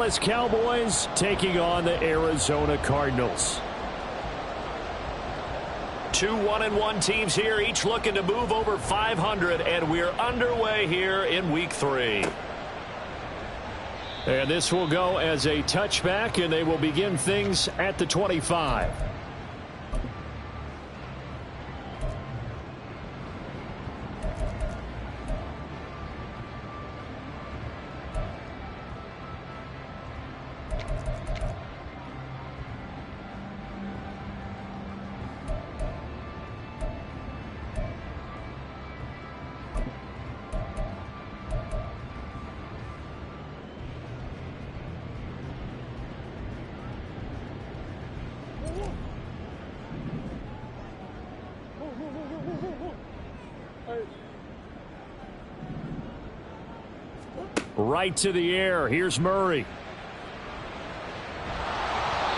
Dallas Cowboys taking on the Arizona Cardinals. 2 1-1 teams here, each looking to move over 500, and we're underway here in week 3. And this will go as a touchback, and they will begin things at the 25. Right to the air. Here's Murray.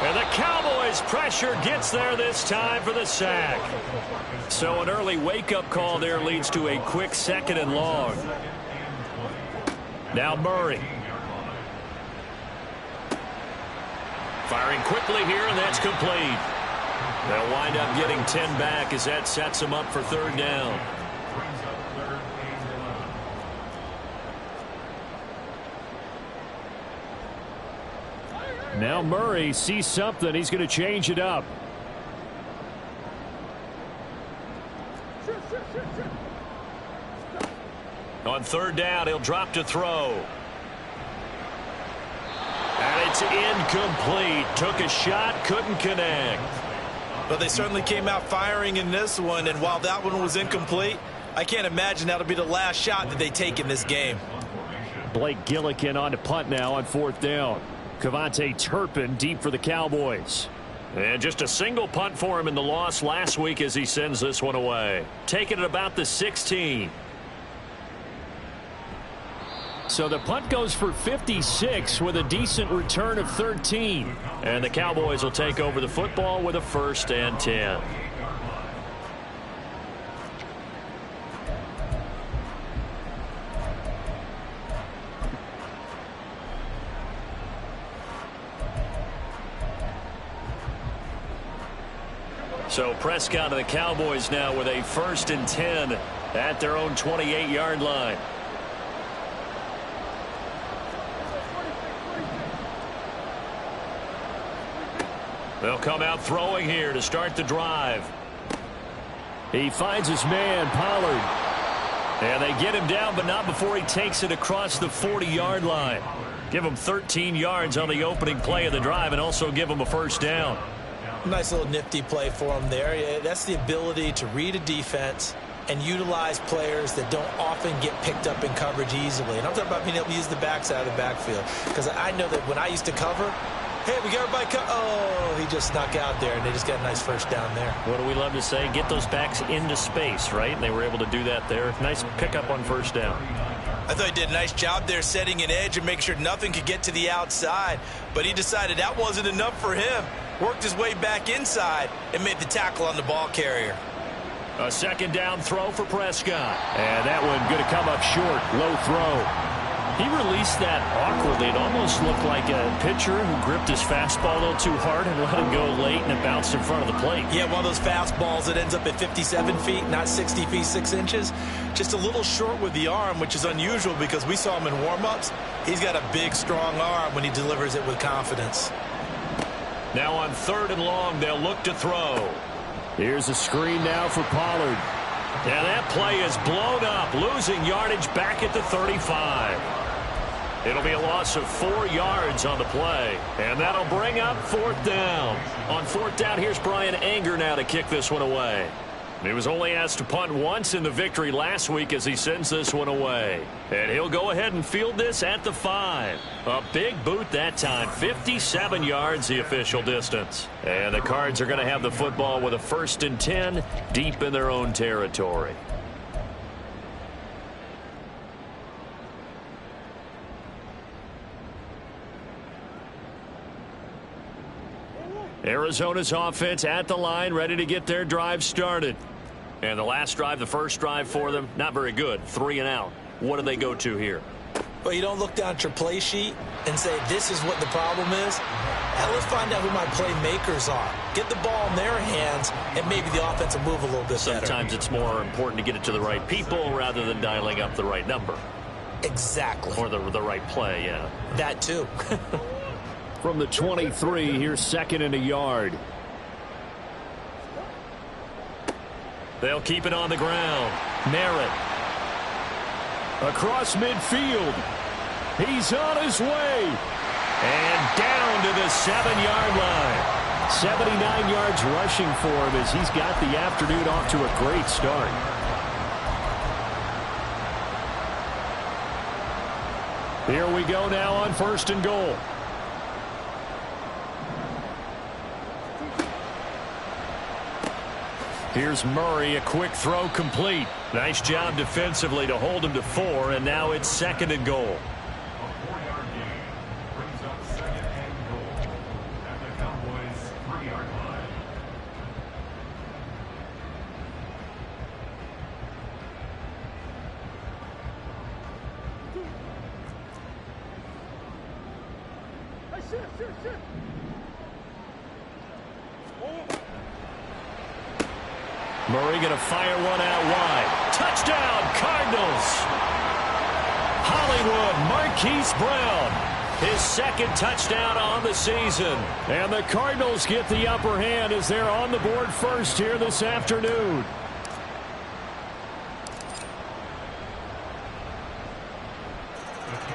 And the Cowboys pressure gets there this time for the sack. So an early wake-up call there leads to a quick 2nd and long. Now Murray. Firing quickly here, and that's complete. They'll wind up getting 10 back as that sets them up for 3rd down. Now Murray sees something. He's going to change it up. On 3rd down, he'll drop to throw. And it's incomplete. Took a shot, couldn't connect. But they certainly came out firing in this one, and while that one was incomplete, I can't imagine that'll be the last shot that they take in this game. Blake Gillikin on to punt now on 4th down. Kevontae Turpin deep for the Cowboys. And just a single punt for him in the loss last week as he sends this one away. Taking it about the 16. So the punt goes for 56 with a decent return of 13. And the Cowboys will take over the football with a 1st and 10. So Prescott and the Cowboys now with a 1st and 10 at their own 28-yard line. They'll come out throwing here to start the drive. He finds his man, Pollard. And they get him down, but not before he takes it across the 40-yard line. Give him 13 yards on the opening play of the drive and also give him a 1st down. Nice little nifty play for him there. That's the ability to read a defense and utilize players that don't often get picked up in coverage easily. And I'm talking about being able to use the backside of the backfield. Because I know that when I used to cover, hey, we got everybody oh, he just snuck out there, and they just got a nice 1st down there. What do we love to say? Get those backs into space, right? And they were able to do that there. Nice pickup on 1st down. I thought he did a nice job there setting an edge and making sure nothing could get to the outside. But he decided that wasn't enough for him. Worked his way back inside and made the tackle on the ball carrier. A 2nd down throw for Prescott. And that one going to come up short. Low throw. He released that awkwardly. It almost looked like a pitcher who gripped his fastball a little too hard and let it go late, and it bounced in front of the plate. Yeah, one of those fastballs that ends up at 57 feet, not 60 feet, 6 inches. Just a little short with the arm, which is unusual because we saw him in warm-ups. He's got a big, strong arm when he delivers it with confidence. Now on 3rd and long, they'll look to throw. Here's a screen now for Pollard. And that play is blown up, losing yardage back at the 35. It'll be a loss of 4 yards on the play. And that'll bring up 4th down. On 4th down, here's Brian Anger now to kick this one away. He was only asked to punt once in the victory last week as he sends this one away. And he'll go ahead and field this at the 5. A big boot that time. 57 yards the official distance. And the Cards are going to have the football with a 1st and 10 deep in their own territory. Arizona's offense at the line, ready to get their drive started. And the last drive, the first drive for them, not very good. 3 and out. What do they go to here? Well, you don't look down at your play sheet and say, this is what the problem is? Now let's find out who my playmakers are. Get the ball in their hands, and maybe the offense will move a little bit better. Sometimes it's more important to get it to the right people rather than dialing up the right number. Exactly. Or the right play, yeah. That too. From the 23, here's second and a yard. They'll keep it on the ground. Merritt. Across midfield. He's on his way. And down to the 7-yard line. 79 yards rushing for him as he's got the afternoon off to a great start. Here we go now on 1st and goal. Here's Murray, a quick throw complete. Nice job defensively to hold him to 4, and now it's 2nd and goal. Murray going to fire one out wide. Touchdown, Cardinals. Hollywood Marquise Brown. His 2nd touchdown on the season. And the Cardinals get the upper hand as they're on the board first here this afternoon.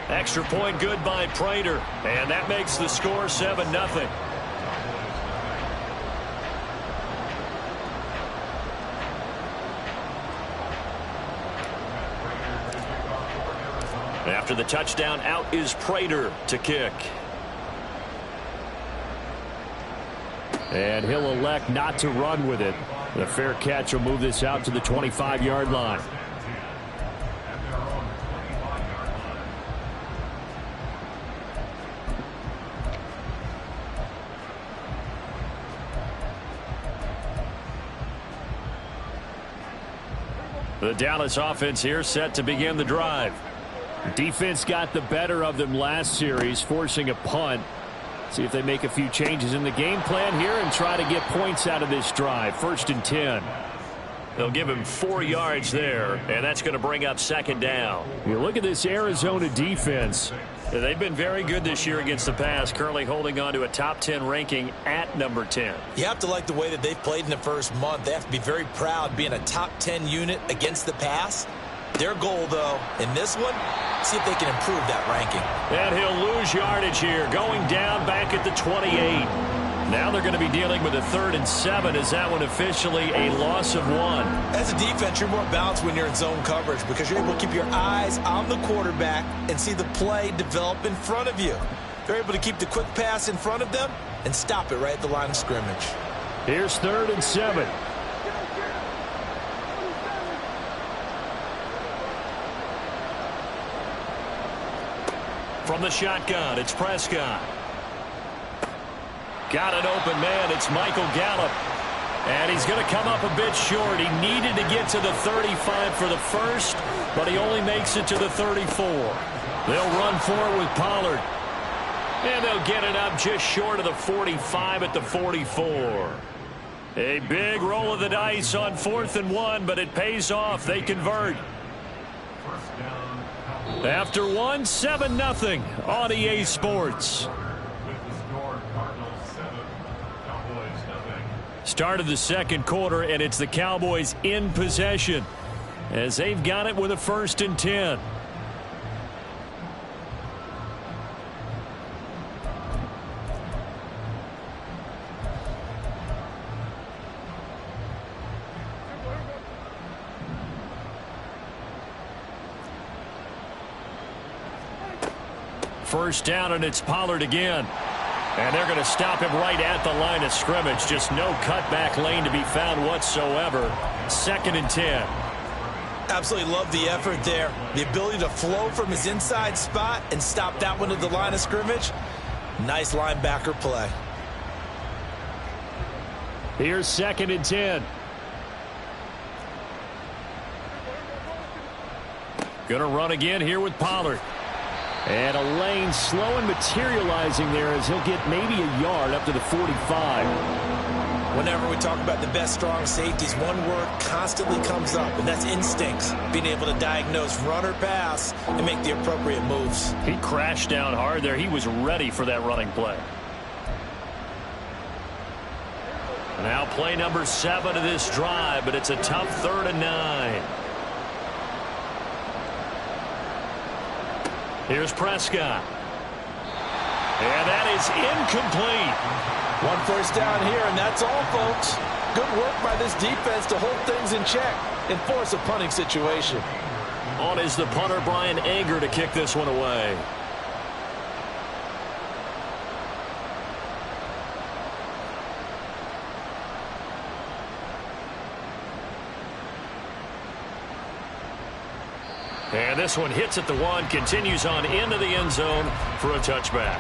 Extra point good by Prater. And that makes the score 7-0. After the touchdown, out is Prater to kick. And he'll elect not to run with it. The fair catch will move this out to the 25-yard line. The Dallas offense here set to begin the drive. Defense got the better of them last series, forcing a punt. See if they make a few changes in the game plan here and try to get points out of this drive. 1st and 10. They'll give him 4 yards there, and that's going to bring up 2nd down. You look at this Arizona defense. They've been very good this year against the pass, currently holding on to a top 10 ranking at number 10. You have to like the way that they've played in the first month. They have to be very proud being a top 10 unit against the pass. Their goal, though, in this one, see if they can improve that ranking. And he'll lose yardage here, going down back at the 28. Now they're going to be dealing with a 3rd and 7. Is that one officially a loss of 1? As a defense, you're more balanced when you're in zone coverage because you're able to keep your eyes on the quarterback and see the play develop in front of you. They're able to keep the quick pass in front of them and stop it right at the line of scrimmage. Here's 3rd and 7. From the shotgun, it's Prescott. Got an open man. It's Michael Gallup. And he's going to come up a bit short. He needed to get to the 35 for the first, but he only makes it to the 34. They'll run for it with Pollard. And they'll get it up just short of the 45 at the 44. A big roll of the dice on 4th and 1, but it pays off. They convert. After 1, 7-0 on EA Sports. Start of the 2nd quarter, and it's the Cowboys in possession as they've got it with a 1st and 10. First down, and it's Pollard again. And they're going to stop him right at the line of scrimmage. Just no cutback lane to be found whatsoever. 2nd and 10. Absolutely love the effort there. The ability to flow from his inside spot and stop that one at the line of scrimmage. Nice linebacker play. Here's 2nd and 10. Going to run again here with Pollard. And a lane slow and materializing there as he'll get maybe a yard up to the 45. Whenever we talk about the best strong safeties, one word constantly comes up, and that's instincts. Being able to diagnose run or pass and make the appropriate moves. He crashed down hard there. He was ready for that running play. Now play number 7 of this drive, but it's a tough 3rd and 9. Here's Prescott. And that is incomplete. 1 first down here, and that's all, folks. Good work by this defense to hold things in check and force a punting situation. On is the punter, Brian Anger, to kick this one away. And this one hits at the 1, continues on into the end zone for a touchback.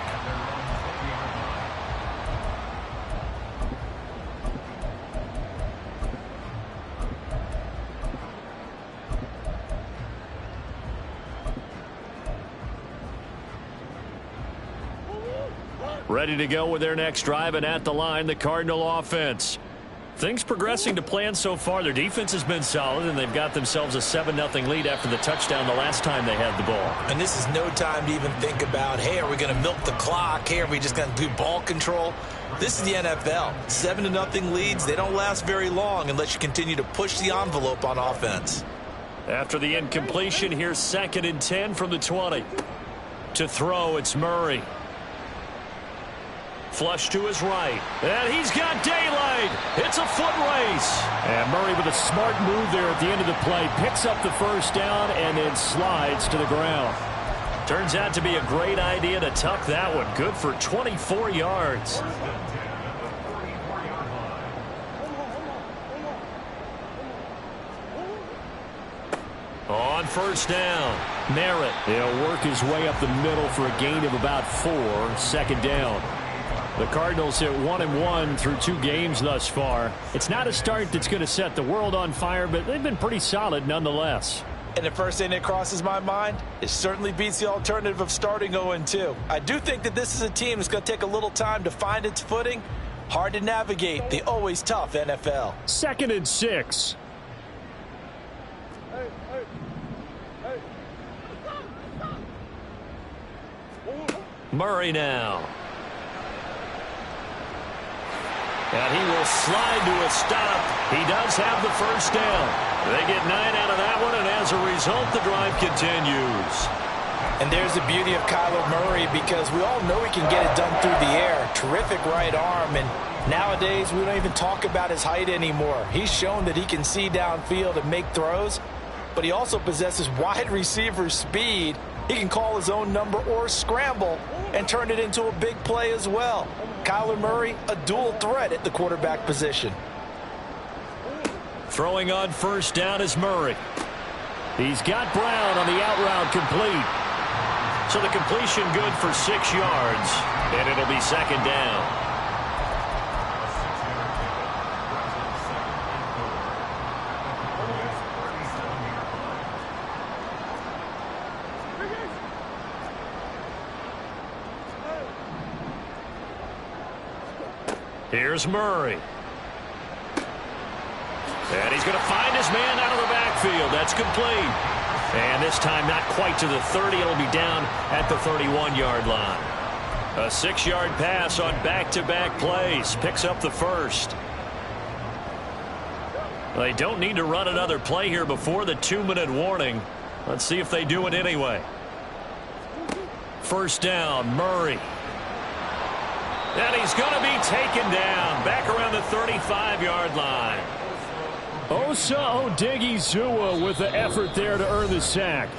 Ready to go with their next drive, and at the line, the Cardinal offense. Things progressing to plan so far. Their defense has been solid, and they've got themselves a 7-0 lead after the touchdown the last time they had the ball. And this is no time to even think about, hey, are we going to milk the clock? Hey, are we just going to do ball control? This is the NFL. 7-0 leads, they don't last very long unless you continue to push the envelope on offense. After the incompletion, here's 2nd and 10 from the 20. To throw, it's Murray. Flush to his right. And he's got daylight. It's a foot race. And Murray with a smart move there at the end of the play. Picks up the first down and then slides to the ground. Turns out to be a great idea to tuck that one. Good for 24 yards. On first down, Merritt. He'll work his way up the middle for a gain of about 4. 2nd down. The Cardinals hit 1-1 through 2 games thus far. It's not a start that's going to set the world on fire, but they've been pretty solid nonetheless. And the first thing that crosses my mind, it certainly beats the alternative of starting 0-2. I do think that this is a team that's going to take a little time to find its footing. Hard to navigate the always tough NFL. 2nd and 6. Murray now. And he will slide to a stop. He does have the first down. They get 9 out of that one, and as a result, the drive continues. And there's the beauty of Kyler Murray, because we all know he can get it done through the air. Terrific right arm, and nowadays we don't even talk about his height anymore. He's shown that he can see downfield and make throws, but he also possesses wide receiver speed. He can call his own number or scramble and turn it into a big play as well. Kyler Murray, a dual threat at the quarterback position. Throwing on first down is Murray. He's got Brown on the out route complete. So the completion good for 6 yards, and it'll be 2nd down. Here's Murray. And he's going to find his man out of the backfield. That's complete. And this time not quite to the 30. It'll be down at the 31-yard line. A 6-yard pass on back-to-back plays. Picks up the first. They don't need to run another play here before the 2-minute warning. Let's see if they do it anyway. First down, Murray. And he's going to be taken down back around the 35-yard line. Osa Odighizuwa with the effort there to earn the sack.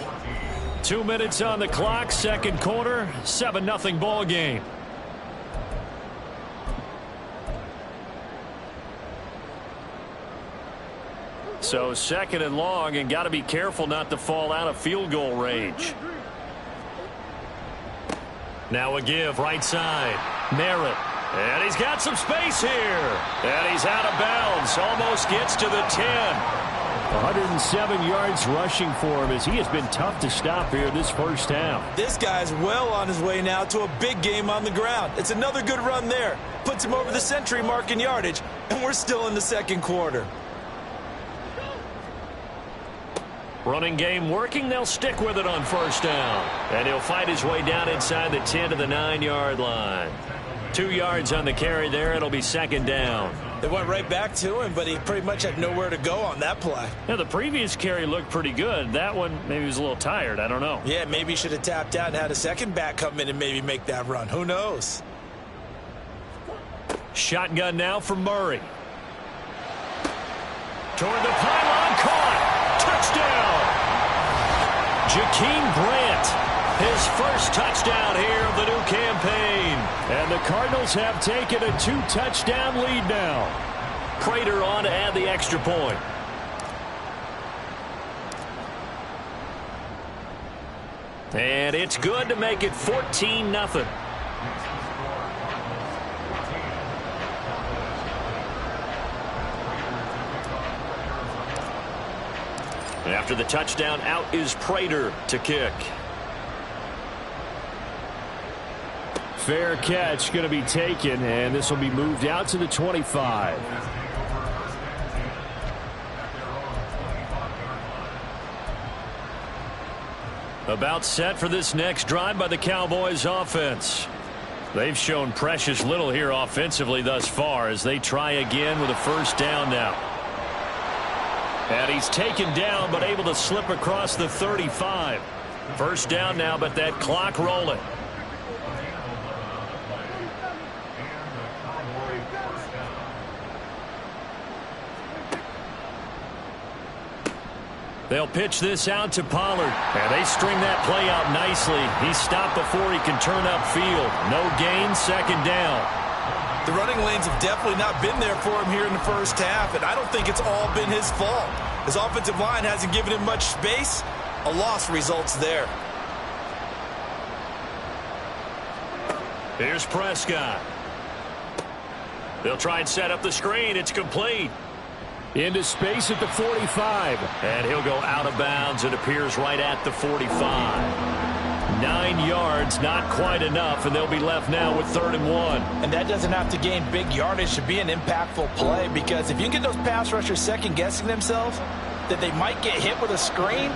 2 minutes on the clock, 2nd quarter, 7-0 ball game. So 2nd and long, and got to be careful not to fall out of field goal range. Now a give right side. Merritt. And he's got some space here. And he's out of bounds. Almost gets to the 10. 107 yards rushing for him as he has been tough to stop here this first half. This guy's well on his way now to a big game on the ground. It's another good run there. Puts him over the century mark in yardage, and we're still in the second quarter. Running game working. They'll stick with it on first down. And he'll fight his way down inside the 10 to the 9-yard line. 2 yards on the carry there. It'll be second down. They went right back to him, but he pretty much had nowhere to go on that play. Yeah, the previous carry looked pretty good. That one, maybe he was a little tired. I don't know. Yeah, maybe he should have tapped out and had a second back come in and maybe make that run. Who knows? Shotgun now for Murray. Toward the pylon, caught. Touchdown. Jakeem Grant, his first touchdown here of the new campaign. And the Cardinals have taken a 2-touchdown lead now. Prater on to add the extra point. And it's good to make it 14-0. After the touchdown, out is Prater to kick. Fair catch going to be taken, and this will be moved out to the 25. About set for this next drive by the Cowboys offense. They've shown precious little here offensively thus far as they try again with a first down now. And he's taken down but able to slip across the 35. First down now, but that clock rolling. They'll pitch this out to Pollard. And they string that play out nicely. He's stopped before he can turn upfield. No gain, second down. The running lanes have definitely not been there for him here in the first half, and I don't think it's all been his fault. His offensive line hasn't given him much space. A loss results there. Here's Prescott. They'll try and set up the screen. It's complete. Into space at the 45. And he'll go out of bounds. It appears right at the 45. 9 yards, not quite enough, and they'll be left now with 3rd and 1. And that doesn't have to gain big yardage to be an impactful play, because if you get those pass rushers second-guessing themselves that they might get hit with a screen,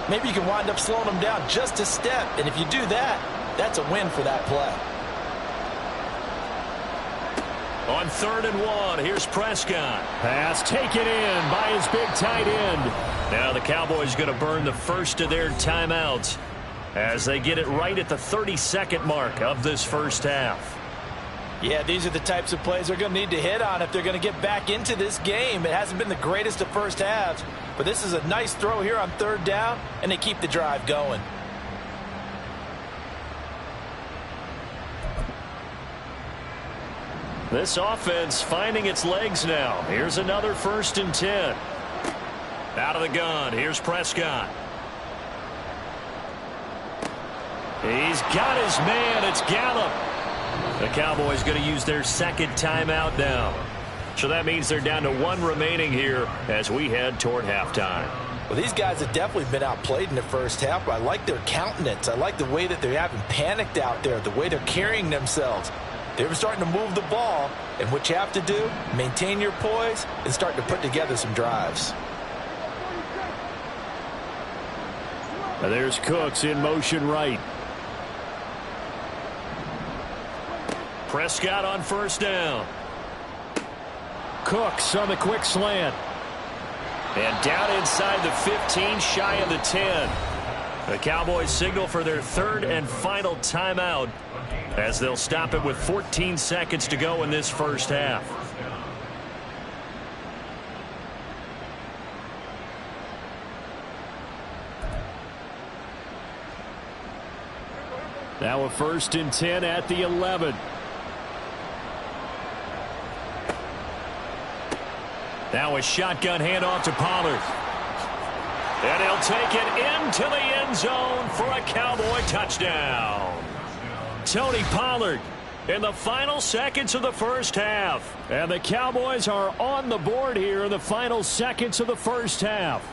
maybe you can wind up slowing them down just a step. And if you do that, that's a win for that play. On 3rd and 1, here's Prescott. Pass taken in by his big tight end. Now the Cowboys going to burn the first of their timeouts as they get it right at the 32nd mark of this first half. Yeah, these are the types of plays they're going to need to hit on if they're going to get back into this game. It hasn't been the greatest of first halves, but this is a nice throw here on 3rd down, and they keep the drive going. This offense finding its legs now. Here's another 1st and 10. Out of the gun. Here's Prescott. He's got his man. It's Gallup. The Cowboys going to use their second timeout now. So that means they're down to 1 remaining here as we head toward halftime. Well, these guys have definitely been outplayed in the first half, but I like their countenance. I like the way that they haven't panicked out there, the way they're carrying themselves. They're starting to move the ball, and what you have to do, maintain your poise and start to put together some drives. Now there's Cooks in motion right. Prescott on 1st down. Cooks on the quick slant. And down inside the 15, shy of the 10. The Cowboys signal for their 3rd and final timeout as they'll stop it with 14 seconds to go in this first half. Now a 1st and 10 at the 11. Now a shotgun handoff to Pollard. And he'll take it into the end zone for a Cowboy touchdown. Tony Pollard, in the final seconds of the first half. And the Cowboys are on the board here in the final seconds of the first half.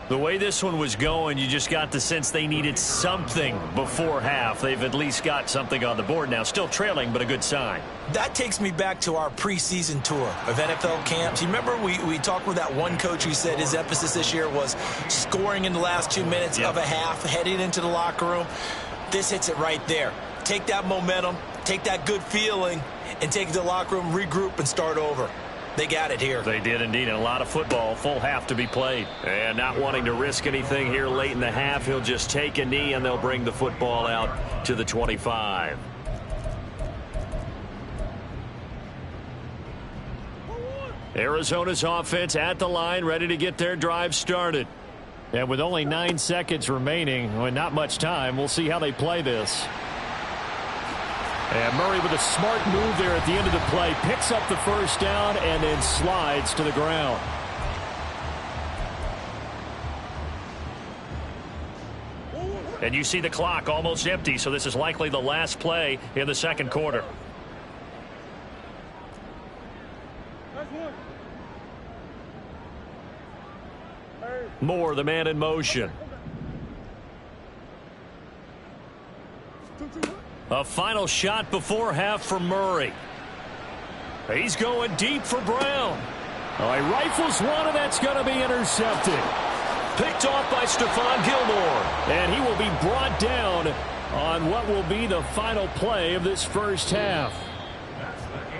The way this one was going, you just got the sense they needed something before half. They've at least got something on the board now. Still trailing, but a good sign. That takes me back to our preseason tour of NFL camps. You remember we talked with that one coach who said his emphasis this year was scoring in the last 2 minutes of a half, heading into the locker room. This hits it right there. Take that momentum, take that good feeling, and take it to the locker room, regroup, and start over. They got it here. They did indeed, and a lot of football, full half to be played. And not wanting to risk anything here late in the half, he'll just take a knee, and they'll bring the football out to the 25. Arizona's offense at the line, ready to get their drive started. And with only 9 seconds remaining, and not much time, we'll see how they play this. And Murray with a smart move there at the end of the play. Picks up the first down and then slides to the ground. And you see the clock almost empty, so this is likely the last play in the second quarter. Moore, the man in motion. A final shot before half for Murray. He's going deep for Brown. Oh, he rifles one, and that's going to be intercepted. Picked off by Stephon Gilmore. And he will be brought down on what will be the final play of this first half.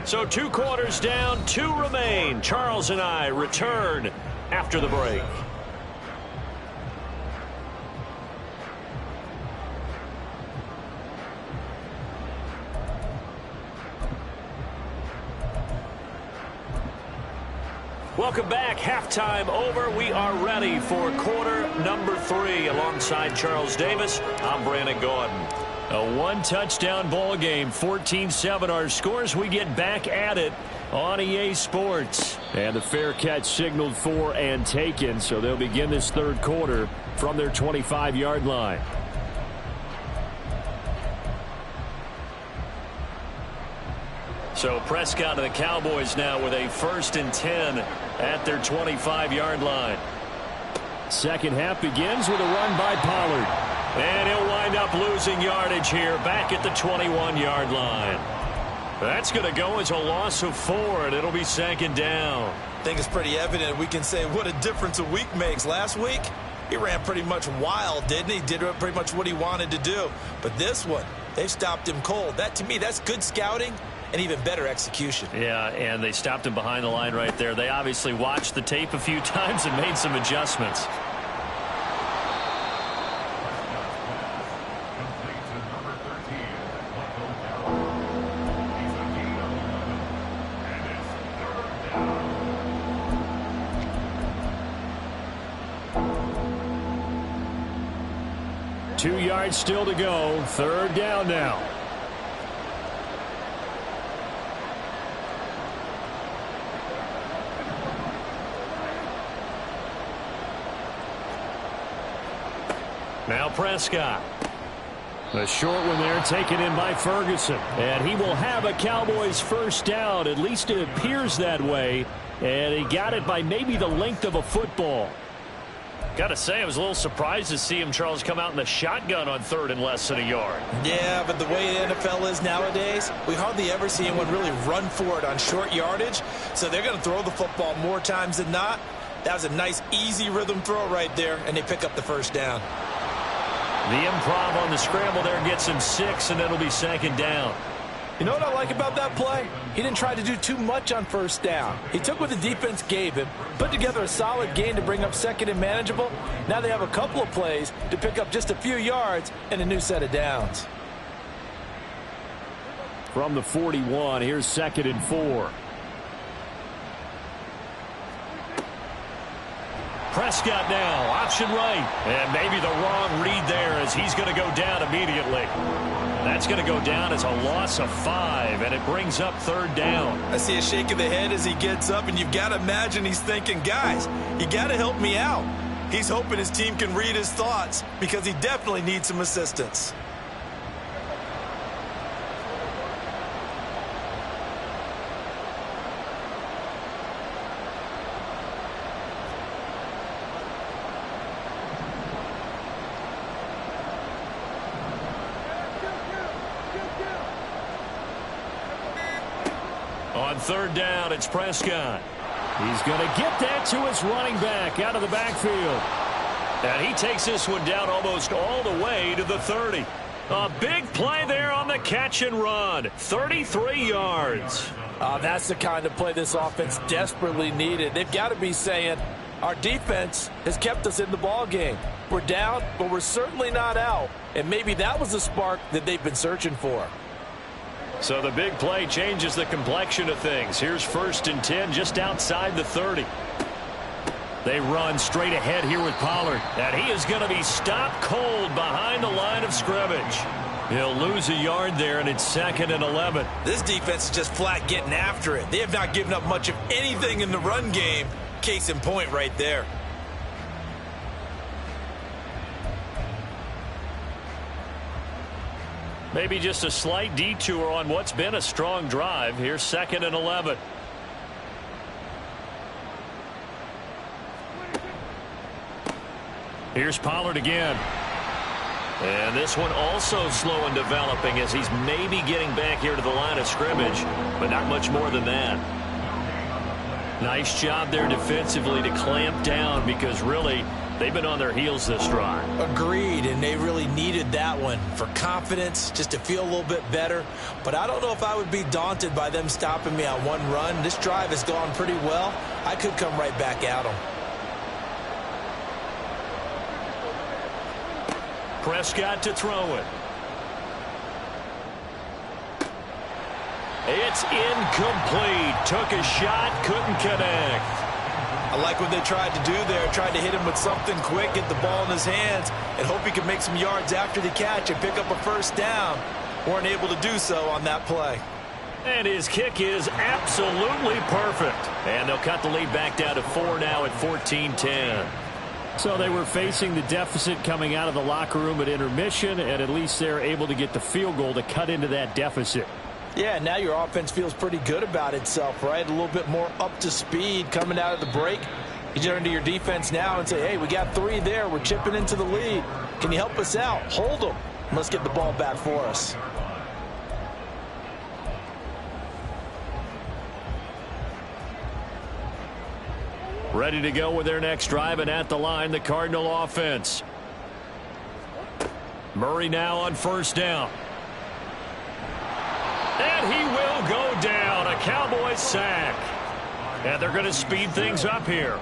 So 2 quarters down, 2 remain. Charles and I return after the break. Welcome back. Halftime over. We are ready for quarter number 3. Alongside Charles Davis, I'm Brandon Gaudin. A 1-touchdown ball game, 14-7 our scores. We get back at it on EA Sports. And the fair catch signaled for and taken, so they'll begin this third quarter from their 25-yard line. So Prescott and the Cowboys now with a 1st and 10 at their 25-yard line. Second half begins with a run by Pollard. And he'll wind up losing yardage here back at the 21-yard line. That's going to go as a loss of 4, and it'll be 2nd down. I think it's pretty evident. We can say what a difference a week makes. Last week, he ran pretty much wild, didn't he? Did pretty much what he wanted to do. But this one, they stopped him cold. That, to me, that's good scouting. And even better execution. Yeah, and they stopped him behind the line right there. They obviously watched the tape a few times and made some adjustments. Two yards still to go. 3rd down now. Now Prescott. A short one there taken in by Ferguson. And he will have a Cowboys 1st down. At least it appears that way. And he got it by maybe the length of a football. Got to say, I was a little surprised to see him, Charles, come out in the shotgun on 3rd and less than a yard. Yeah, but the way the NFL is nowadays, we hardly ever see anyone really run for it on short yardage. So they're going to throw the football more times than not. That was a nice, easy rhythm throw right there, and they pick up the 1st down. The improv on the scramble there gets him 6, and it'll be 2nd down. You know what I like about that play? He didn't try to do too much on 1st down. He took what the defense gave him, put together a solid gain to bring up 2nd and manageable. Now they have a couple of plays to pick up just a few yards and a new set of downs. From the 41, here's 2nd and 4. Prescott now, option right. And maybe the wrong read there as he's going to go down immediately. That's going to go down as a loss of 5, and it brings up 3rd down. I see a shake of the head as he gets up, and you've got to imagine he's thinking, guys, you got to help me out. He's hoping his team can read his thoughts because he definitely needs some assistance. On third down, it's Prescott. He's going to get that to his running back out of the backfield. And he takes this one down almost all the way to the 30. A big play there on the catch and run. 33 yards. That's the kind of play this offense desperately needed. They've got to be saying, our defense has kept us in the ball game. We're down, but we're certainly not out. And maybe that was the spark that they've been searching for. So the big play changes the complexion of things. Here's 1st and 10 just outside the 30. They run straight ahead here with Pollard. And he is going to be stopped cold behind the line of scrimmage. He'll lose a yard there, and it's 2nd and 11. This defense is just flat getting after it. They have not given up much of anything in the run game. Case in point right there. Maybe just a slight detour on what's been a strong drive. Here's 2nd and 11. Here's Pollard again. And this one also slow in developing as he's maybe getting back here to the line of scrimmage, but not much more than that. Nice job there defensively to clamp down because really they've been on their heels this drive. Agreed, and they really needed that one for confidence, just to feel a little bit better. But I don't know if I would be daunted by them stopping me on one run. This drive has gone pretty well. I could come right back at them. Prescott to throw it. It's incomplete. Took a shot, couldn't connect. I like what they tried to do there. Tried to hit him with something quick, get the ball in his hands, and hope he could make some yards after the catch and pick up a 1st down. Weren't able to do so on that play. And his kick is absolutely perfect. And they'll cut the lead back down to 4 now at 14-10. So they were facing the deficit coming out of the locker room at intermission, and at least they're able to get the field goal to cut into that deficit. Yeah, now your offense feels pretty good about itself, right? A little bit more up to speed coming out of the break. You turn to your defense now and say, hey, we got 3 there. We're chipping into the lead. Can you help us out? Hold them. Let's get the ball back for us. Ready to go with their next drive, and at the line, the Cardinal offense. Murray now on 1st down. And he will go down. A Cowboys sack. And they're going to speed things up here.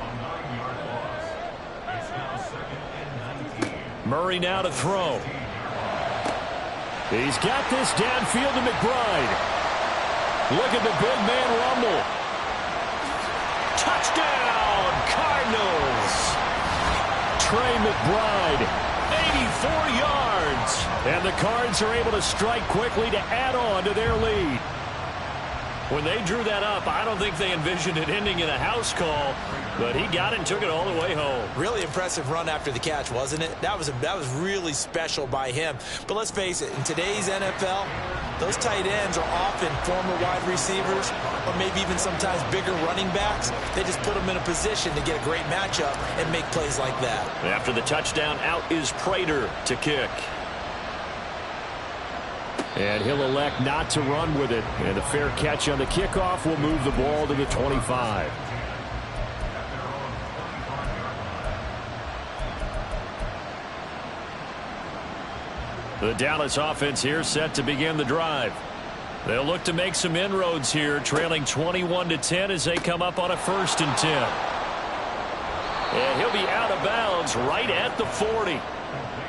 Murray now to throw. He's got this downfield to McBride. Look at the big man rumble. Touchdown, Cardinals. Trey McBride, 84 yards. And the Cards are able to strike quickly to add on to their lead. When they drew that up, I don't think they envisioned it ending in a house call, but he got it and took it all the way home. Really impressive run after the catch, wasn't it? That was really special by him. But let's face it, in today's NFL, those tight ends are often former wide receivers or maybe even sometimes bigger running backs. They just put them in a position to get a great matchup and make plays like that. After the touchdown, out is Prater to kick. And he'll elect not to run with it. And a fair catch on the kickoff will move the ball to the 25. The Dallas offense here set to begin the drive. They'll look to make some inroads here, trailing 21-10 as they come up on a 1st and 10. And he'll be out of bounds right at the 40.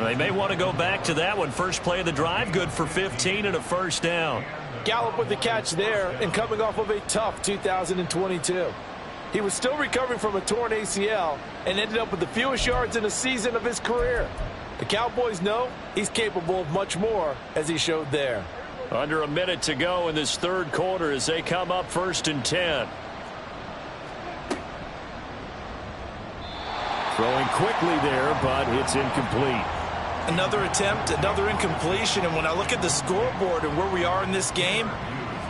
They may want to go back to that one. First play of the drive, good for 15 and a 1st down. Gallup with the catch there and coming off of a tough 2022. He was still recovering from a torn ACL and ended up with the fewest yards in a season of his career. The Cowboys know he's capable of much more, as he showed there. Under a minute to go in this 3rd quarter as they come up 1st and 10. Throwing quickly there, but it's incomplete. Another attempt, another incompletion, and when I look at the scoreboard and where we are in this game,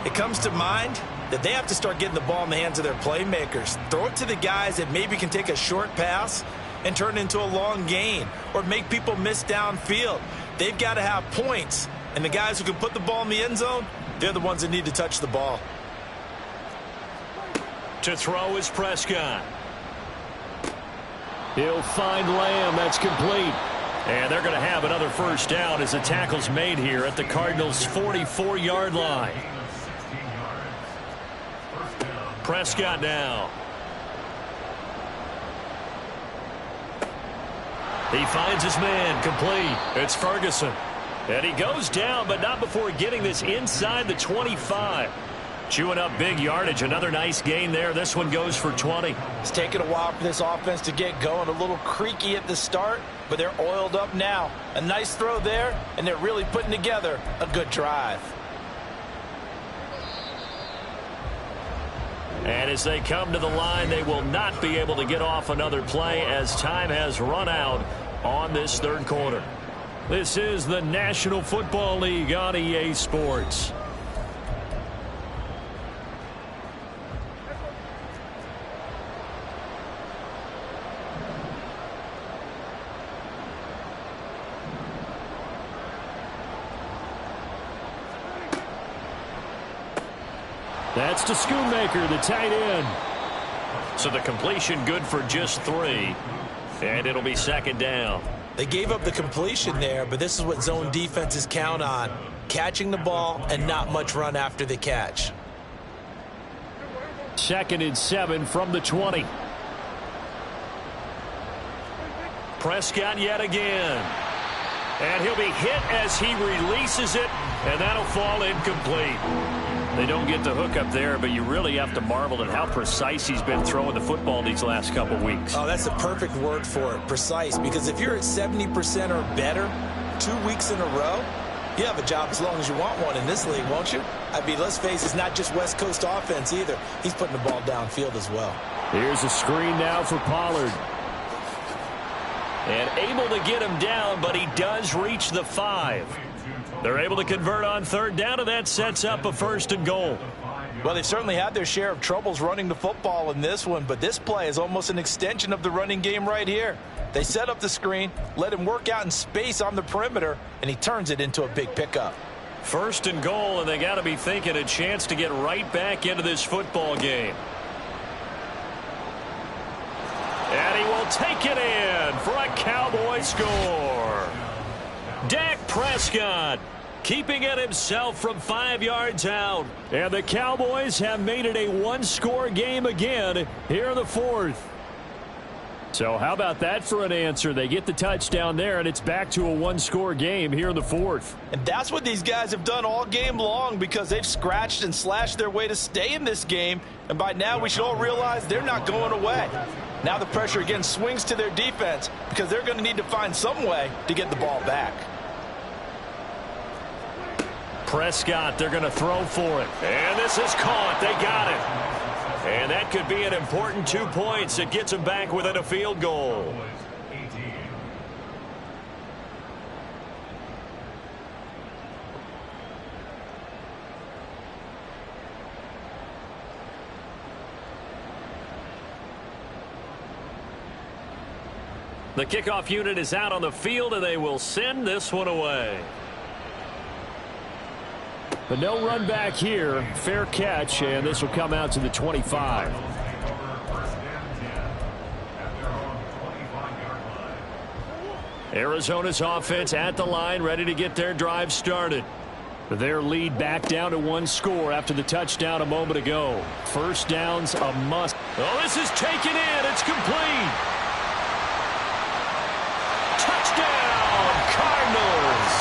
it comes to mind that they have to start getting the ball in the hands of their playmakers. Throw it to the guys that maybe can take a short pass and turn it into a long gain or make people miss downfield. They've got to have points, and the guys who can put the ball in the end zone, they're the ones that need to touch the ball. To throw is Prescott. He'll find Lamb. That's complete. And they're going to have another first down as the tackle's made here at the Cardinals' 44-yard line. Prescott now. He finds his man, complete. It's Ferguson. And he goes down, but not before getting this inside the 25. Chewing up big yardage. Another nice gain there. This one goes for 20. It's taken a while for this offense to get going. A little creaky at the start, but they're oiled up now. A nice throw there, and they're really putting together a good drive. And as they come to the line, they will not be able to get off another play as time has run out on this third quarter. This is the National Football League on EA Sports. That's to Schoonmaker, the tight end. So the completion good for just 3. And it'll be second down. They gave up the completion there, but this is what zone defenses count on. Catching the ball and not much run after the catch. 2nd and 7 from the 20. Prescott yet again. And he'll be hit as he releases it, and that'll fall incomplete. They don't get the hook up there, but you really have to marvel at how precise he's been throwing the football these last couple weeks. Oh, that's the perfect word for it, precise. Because if you're at 70% or better 2 weeks in a row, you have a job as long as you want one in this league, won't you? I mean, let's face it, it's not just West Coast offense either. He's putting the ball downfield as well. Here's a screen now for Pollard. And able to get him down, but he does reach the 5. They're able to convert on third down, and that sets up a 1st and goal. Well, they've certainly had their share of troubles running the football in this one, but this play is almost an extension of the running game right here. They set up the screen, let him work out in space on the perimeter, and he turns it into a big pickup. 1st and goal, and they got to be thinking a chance to get right back into this football game. And he will take it in for a Cowboy score. Dak Prescott keeping it himself from 5 yards out. And the Cowboys have made it a one-score game again here in the 4th. So how about that for an answer? They get the touchdown there, and it's back to a one-score game here in the 4th. And that's what these guys have done all game long, because they've scratched and slashed their way to stay in this game. And by now we should all realize they're not going away. Now the pressure again swings to their defense, because they're going to need to find some way to get the ball back. Prescott, they're going to throw for it. And this is caught. They got it. And that could be an important 2 points. It gets them back within a field goal. The kickoff unit is out on the field, and they will send this one away. But no run back here. Fair catch, and this will come out to the 25. Arizona's offense at the line, ready to get their drive started. Their lead back down to 1 score after the touchdown a moment ago. First down's a must. Oh, this is taken in. It's complete. Touchdown, Cardinals.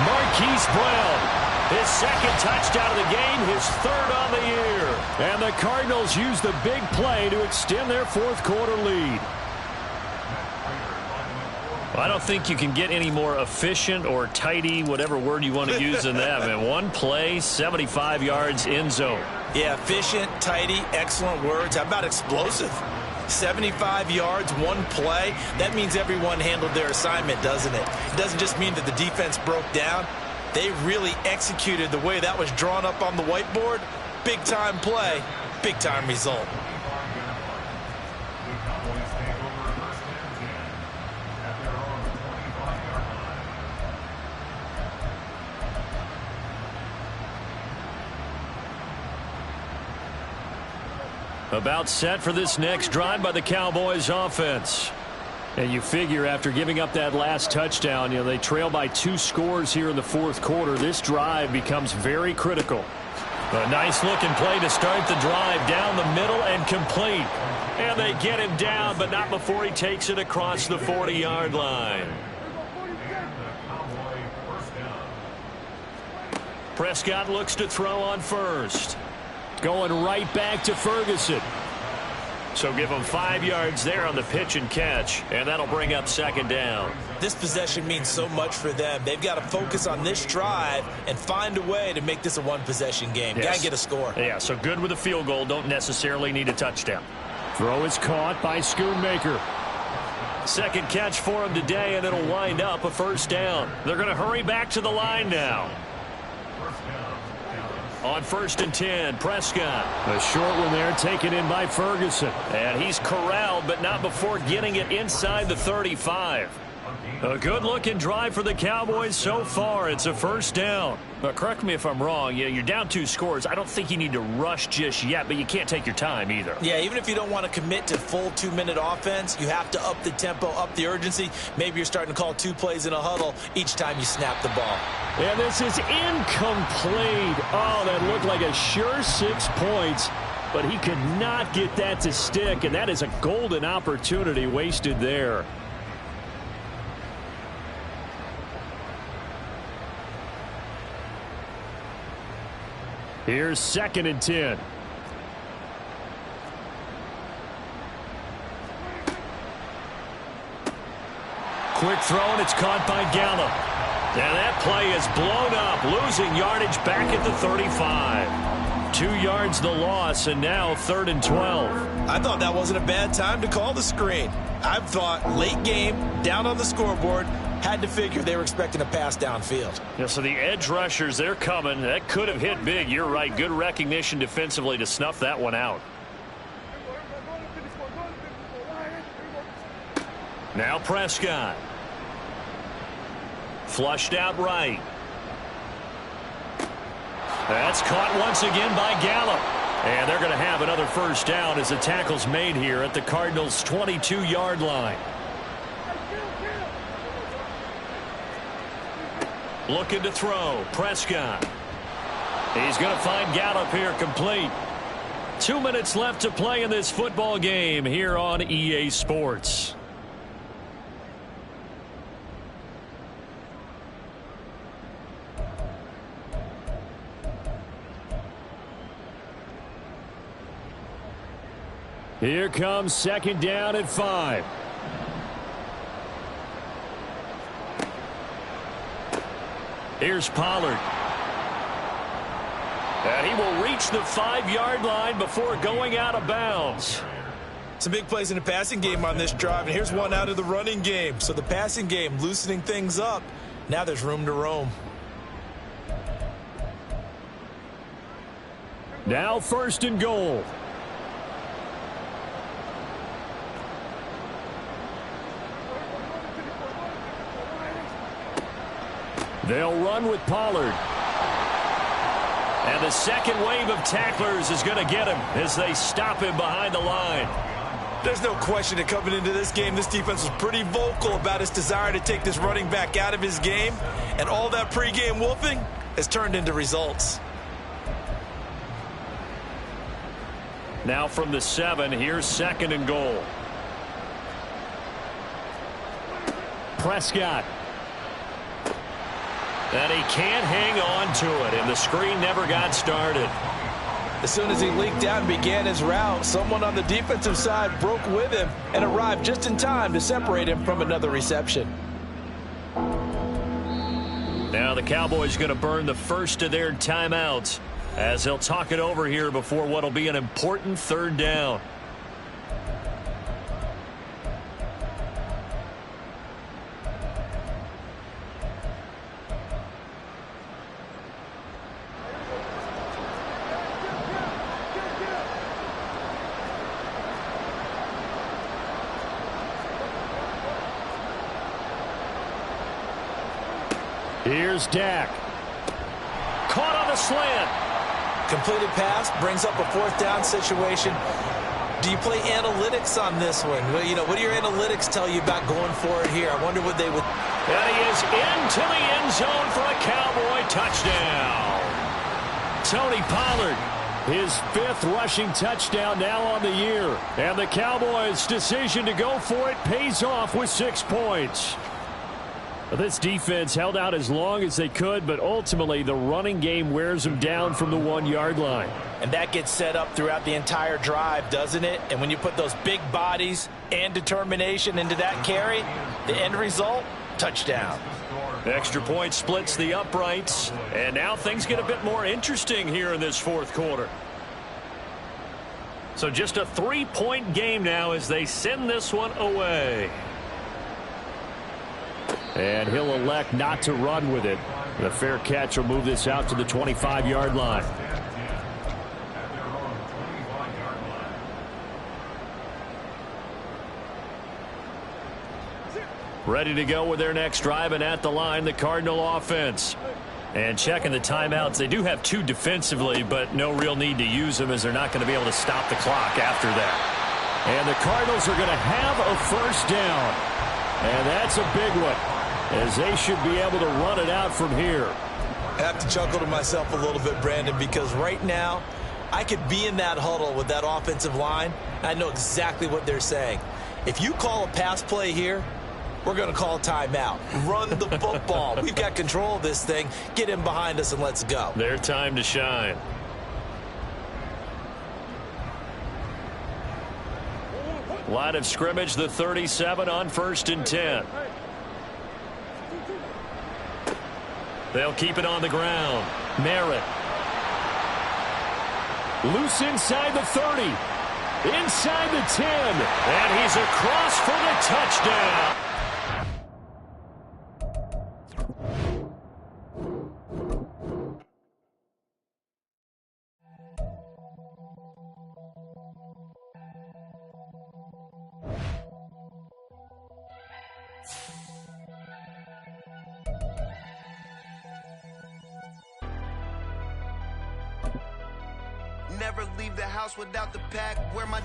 Marquise Brown. His 2nd touchdown of the game, his 3rd on the year. And the Cardinals use the big play to extend their 4th quarter lead. I don't think you can get any more efficient or tidy, whatever word you want to use in that. Man, 1 play, 75 yards, end zone. Yeah, efficient, tidy, excellent words. How about explosive? 75 yards, 1 play. That means everyone handled their assignment, doesn't it? It doesn't just mean that the defense broke down. They really executed the way that was drawn up on the whiteboard. Big-time play, big-time result. About set for this next drive by the Cowboys offense. And you figure after giving up that last touchdown, they trail by 2 scores here in the fourth quarter. This drive becomes very critical. A nice looking play to start the drive down the middle and complete. And they get him down, but not before he takes it across the 40-yard line. Prescott looks to throw on first. Going right back to Ferguson. So give him 5 yards there on the pitch and catch, and that'll bring up second down. This possession means so much for them. They've got to focus on this drive and find a way to make this a one-possession game. Yes. Got to get a score. Yeah, so good with a field goal. Don't necessarily need a touchdown. Throw is caught by Schoonmaker. Second catch for him today, and it'll wind up a first down. They're going to hurry back to the line now. On 1st and 10, Prescott. A short one there taken in by Ferguson. And he's corralled, but not before getting it inside the 35. A good-looking drive for the Cowboys so far. It's a first down. But correct me if I'm wrong. You're down 2 scores. I don't think you need to rush just yet, but you can't take your time either. Yeah, even if you don't want to commit to full 2-minute offense, you have to up the tempo, up the urgency. Maybe you're starting to call 2 plays in a huddle each time you snap the ball. And this is incomplete. Oh, that looked like a sure 6 points, but he could not get that to stick, and that is a golden opportunity wasted there. Here's 2nd and 10. Quick throw, and it's caught by Gallup. And that play is blown up, losing yardage back at the 35. 2 yards the loss, and now 3rd and 12. I thought that wasn't a bad time to call the screen. I thought late game, down on the scoreboard, had to figure they were expecting a pass downfield. Yeah, so the edge rushers, they're coming. That could have hit big. You're right. Good recognition defensively to snuff that one out. Now Prescott. Flushed out right. That's caught once again by Gallup. And they're going to have another first down as the tackle's made here at the Cardinals' 22-yard line. Looking to throw. Prescott. He's going to find Gallup here complete. 2 minutes left to play in this football game here on EA Sports. Here comes 2nd down at 5. Here's Pollard. And he will reach the 5-yard line before going out of bounds. Some big plays in the passing game on this drive, and here's one out of the running game. So the passing game loosening things up. Now there's room to roam. Now 1st and goal. They'll run with Pollard. And the second wave of tacklers is going to get him as they stop him behind the line. There's no question that coming into this game, this defense was pretty vocal about its desire to take this running back out of his game. And all that pregame wolfing has turned into results. Now from the 7, here's 2nd and goal. Prescott. And he can't hang on to it, and the screen never got started. As soon as he leaked out and began his route, someone on the defensive side broke with him and arrived just in time to separate him from another reception. Now the Cowboys going to burn the first of their timeouts as they'll talk it over here before what will be an important 3rd down. Here's Dak. Caught on the slant. Completed pass brings up a 4th down situation. Do you play analytics on this one? Well, you know, what do your analytics tell you about going for it here? I wonder what they would... And he is into the end zone for a Cowboy touchdown. Tony Pollard, his 5th rushing touchdown now on the year. And the Cowboys' decision to go for it pays off with 6 points. This defense held out as long as they could, but ultimately the running game wears them down from the 1-yard line. And that gets set up throughout the entire drive, doesn't it? And when you put those big bodies and determination into that carry, the end result, touchdown. Extra point splits the uprights, and now things get a bit more interesting here in this 4th quarter. So just a 3-point game now as they send this one away. And he'll elect not to run with it. The fair catch will move this out to the 25-yard line. Ready to go with their next drive, and at the line, the Cardinal offense. And checking the timeouts, they do have 2 defensively, but no real need to use them as they're not going to be able to stop the clock after that. And the Cardinals are going to have a first down. And that's a big one, as they should be able to run it out from here. I have to chuckle to myself a little bit, Brandon, because right now I could be in that huddle with that offensive line. I know exactly what they're saying. If you call a pass play here, we're going to call a timeout. Run the football. We've got control of this thing. Get in behind us and let's go. Their time to shine. Line of scrimmage, the 37 on 1st and 10. They'll keep it on the ground. Merritt. Loose inside the 30. Inside the 10. And he's across for the touchdown. Never leave the house without the pack. Where my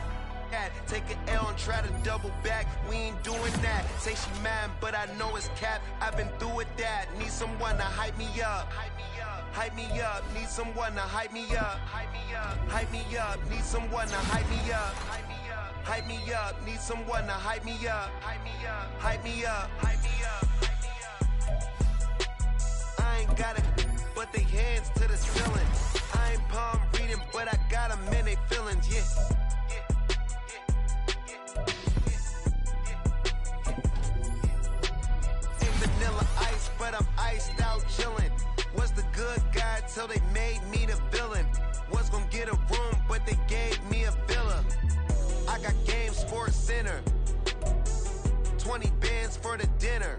at? Take an L and try to double back. We ain't doing that. Say she mad, but I know it's cap. I've been through with that. Need someone to hype me up. Hype me up. Need someone to hype me up. Hype me up. Need someone to hype me up. Hype me up. Need someone to hype me up. Hype me up. I ain't got it, but they hands to the ceiling. I ain't palm reading, but I got them in they feelings, yeah. Ain't vanilla ice, but I'm iced out chillin'. Was the good guy till they made me the villain. Was gonna get a room, but they gave me a villa. I got Game Sports Center, 20 bands for the dinner.